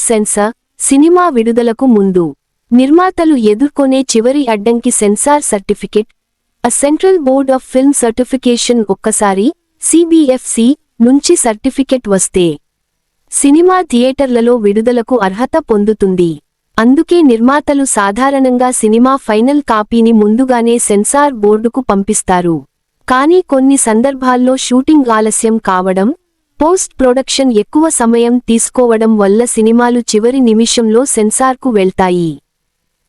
Censor cinema విడుదలకు ముందు నిర్మాతలు ఎదుర్కొనే చివరి అడ్డంకి censor certificate. Central board of film certification ఒక్కసారి సిబిఎఫ్సి నుంచి సర్టిఫికెట్ వస్తే సినిమా థియేటర్లలో విడుదలకు అర్హత పొందుతుంది. అందుకే నిర్మాతలు సాధారణంగా సినిమా ఫైనల్ కాపీని ముందుగానే సెన్సార్ బోర్డుకు పంపిస్తారు. కానీ కొన్ని సందర్భాల్లో షూటింగ్ ఆలస్యం కావడం, పోస్ట్ ప్రొడక్షన్ ఎక్కువ సమయం తీసుకోవడం వల్ల సినిమాలు చివరి నిమిషంలో సెన్సార్కు వెళ్తాయి.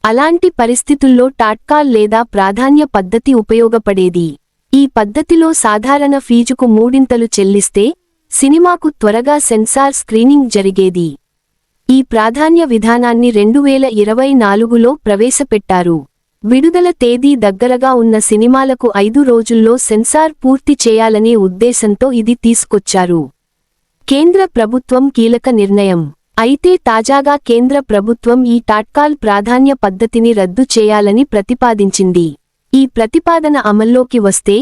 అలాంటి పరిస్థితుల్లో టాట్కాల్ లేదా ప్రాధాన్య పద్ధతి ఉపయోగపడేది. ఈ పద్ధతిలో సాధారణ ఫీజుకు మూడింతలు చెల్లిస్తే సినిమాకు త్వరగా సెన్సార్ స్క్రీనింగ్ జరిగేది. ఈ ప్రాధాన్య విధానాన్ని 2024లో ప్రవేశపెట్టారు. విడుదల తేదీ దగ్గరగా ఉన్న సినిమాలకు 5 రోజుల్లో సెన్సార్ పూర్తి చేయాలనే ఉద్దేశంతో ఇది తీసుకొచ్చారు. కేంద్ర ప్రభుత్వం కీలక నిర్ణయం. అయితే తాజాగా కేంద్ర ప్రభుత్వం ఈ టాట్కాల్ ప్రాధాన్య పద్ధతిని రద్దు చేయాలని ప్రతిపాదించింది. ఈ ప్రతిపాదన అమల్లోకి వస్తే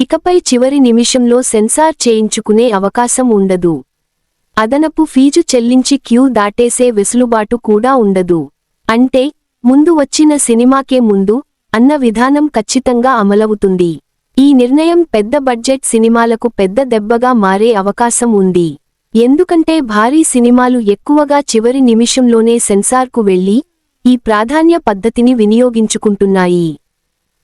ఇకపై చివరి నిమిషంలో సెన్సార్ చేయించుకునే అవకాశం ఉండదు. అదనపు ఫీజు చెల్లించి క్యూ దాటేసే వెసులుబాటు కూడా ఉండదు. అంటే ముందు వచ్చిన సినిమాకే ముందు అన్న విధానం ఖచ్చితంగా అమలవుతుంది. ఈ నిర్ణయం పెద్ద బడ్జెట్ సినిమాలకు పెద్ద దెబ్బగా మారే అవకాశం ఉంది. ఎందుకంటే భారీ సినిమాలు ఎక్కువగా చివరి నిమిషంలోనే సెన్సార్కు వెళ్లి ఈ ప్రాధాన్య పద్ధతిని వినియోగించుకుంటున్నాయి.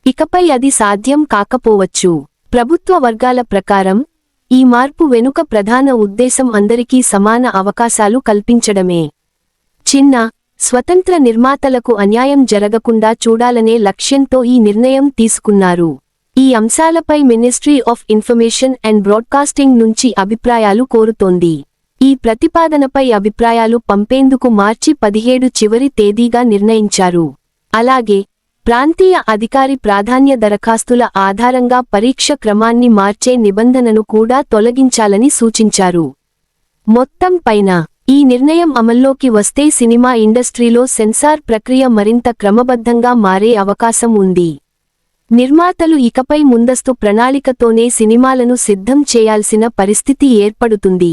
ఇకపై అది సాధ్యం కాకపోవచ్చు. ప్రభుత్వ వర్గాల ప్రకారం ఈ మార్పు వెనుక ప్రధాన ఉద్దేశం అందరికీ సమాన అవకాశాలు కల్పించడమే. చిన్న, స్వతంత్ర నిర్మాతలకు అన్యాయం జరగకుండా చూడాలనే లక్ష్యంతో ఈ నిర్ణయం తీసుకున్నారు. ఈ అంశాలపై ministry of information and broadcasting నుంచి అభిప్రాయాలు కోరుతోంది. ఈ ప్రతిపాదనపై అభిప్రాయాలు పంపేందుకు మార్చి 17 చివరి తేదీగా నిర్ణయించారు. అలాగే ప్రాంతీయ అధికారి ప్రాధాన్య దరఖాస్తుల ఆధారంగా పరీక్ష క్రమాన్ని మార్చే నిబంధనను కూడా తొలగించాలని సూచించారు. మొత్తం పైన ఈ నిర్ణయం అమల్లోకి వస్తే సినిమా ఇండస్ట్రీలో సెన్సార్ ప్రక్రియ మరింత క్రమబద్ధంగా మారే అవకాశం ఉంది. నిర్మాతలు ఇకపై ముందస్తు ప్రణాళికతోనే సినిమాలను సిద్ధం చేయాల్సిన పరిస్థితి ఏర్పడుతుంది.